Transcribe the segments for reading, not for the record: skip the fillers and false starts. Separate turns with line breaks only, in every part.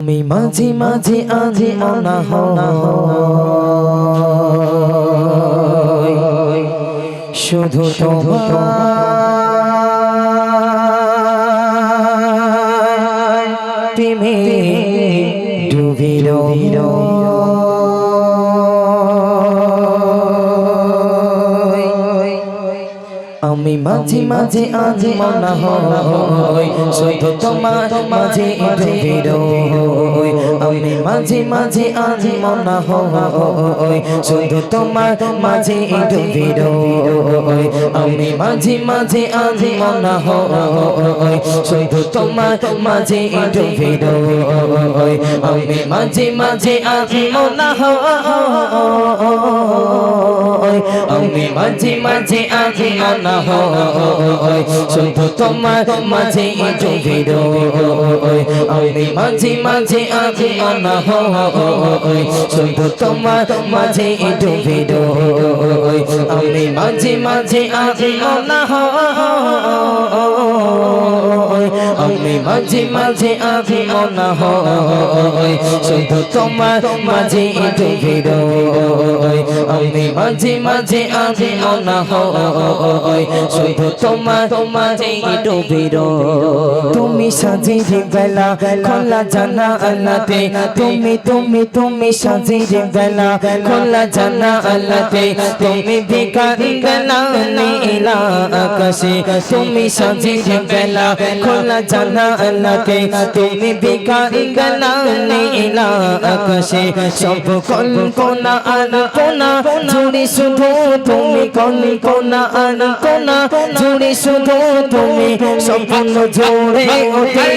আমি মাঝে মাঝে আজি মনা হয় শুধু তোমার প্রেমে ডুবে রই আমি মাঝে মাঝে আজি মনা হয় শুধু তোমার মাঝে ডুবে রই আমি মাঝে মাঝে আজি মনা হয় শুধু তোমার মাঝে ডুবে রই আমি মাঝে মাঝে আজি মনা হয় শুধু তোমার মাঝে ডুবে রই আমি মাঝে মাঝে আজি মনা হয় আমি মাঝে মাঝে আজি মনা হয় শুধু তোমার মাঝে ডুবে রই আমি মাঝে মাঝে আজি মনা হয় শুধু তোমার মাঝে ডুবে রই আমি মাঝে মাঝে আজি মনা হয় আমি মাঝে মাঝে আজি মনা হয় শুধু তোমার মাঝে ডুবে রই আমি মাঝে মাঝে আজি মনা হয় শুধু তোমার মাঝে ডুবে রই তুমি সাজির বেলা খোলা জানা আল্লাতে তুমি সাজির বেলা খোলা জানা আল্লাতে তুমি বেকার বেলা নীলা আকাশে তুমি সাজির বেলা খোলা জানা আল্লাতে তুমি বেকার বেলা নীলা আকাশে সব কল্পনা আর কোনা জুড়ে শুধু তুমি কল্পনা আর কোনা জুড়ে শুধু তুমি সম্পূর্ণ জোড়ে ওঠে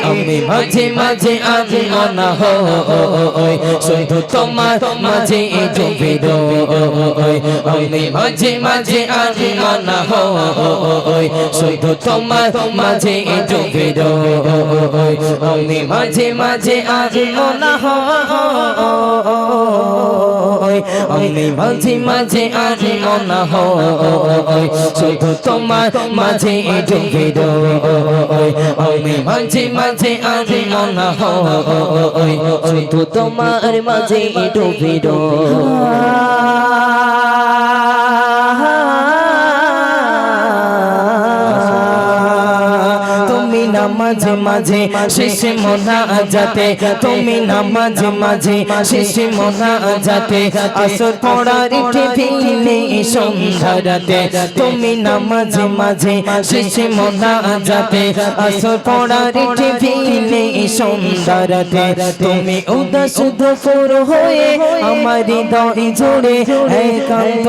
আমি মাঝে মাঝে আজি মনা হয় শুধু তোমার মাঝে ডুবে রই আমি মাঝে মাঝে আজি মনা হয় শুধু তোমার মাঝে ডুবে রই আমি মাঝে মাঝে আজি মনা হয় আমি মাঝে মাঝে আজি মনা হয় শুধু তোমার মাঝে ডুবে রই আমি মাঝে মাঝে আজি মনা হয় শুধু তোমার মাঝে ডুবে মাঝে মাঝে শেষে মোনা যাতে তুমি না মাঝে মাঝে শেষে মোনা যাতে আসর পড়ার টিভিনে সন্ধ্যারাতে তুমি না মাঝে মাঝে শেষে মোনা যাতে আসর পড়ার টিভিনে সন্ধ্যারাতে তুমি উদাস দুপুর হয়ে আমার হৃদয় জুড়ে একান্ত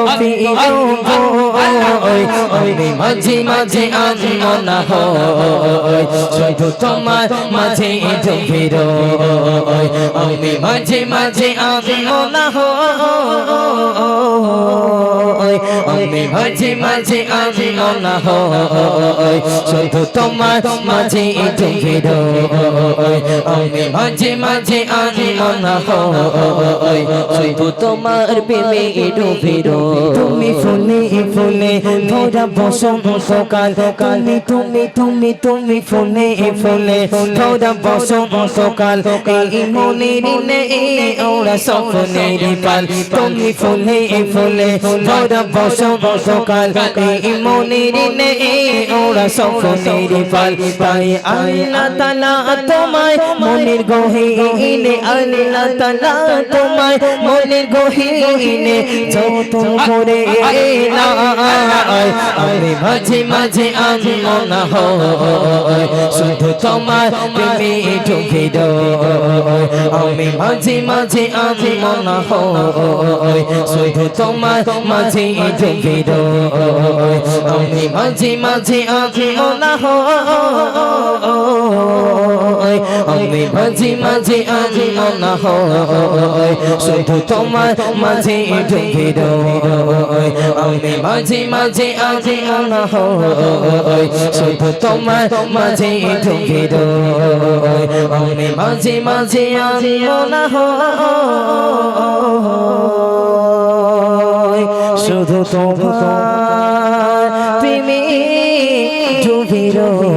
আমি মাঝে মাঝে আজি মনা হয় শুধু তোমার মাঝে ডুবে রই আমি মাঝে মাঝে আজি মনা হয় আমি মাঝে মাঝে আজি মনা হয় শুধু তোমার মাঝে ডুবে রই আমি মাঝে মাঝে আজি মনা হয় শুধু তোমার প্রেমে ডুবে রই তুমি ফুলে ফুলে ধরা বসন্তকাল তুমি ফুলে ফুলে ধরা বসন্তকাল এই মনের ওরা স্বপ্নের পাল তুমি ফুলে ফুলে ধরা বসন্তকাল এই মনের ওরা স্বপ্নের পাল তাই আল্লাহ তাআলা তোমায় মনের গহীনে আল্লাহ তাআলা তোমায় মনের গহীনে যতন করে আমি মাঝে মাঝে আজি মনা হয় শুধু তোমার প্রেমে ডুবে রই আমি মাঝে মাঝে আজি মনা হয় শুধু তোমার মাঝে ডুবে রই আমি মাঝে মাঝে আজি মনা হয় আমি মাঝে মাঝে আজি মনা হয় শুধু তোমার মাঝে ডুবে রই আমি মাঝে মাঝে আজি মনা হয় শুধু তোমার মাঝে ডুবে রই আমি মাঝে মাঝে আজি মনা হয় শুধু তোমার প্রেমে ডুবে রই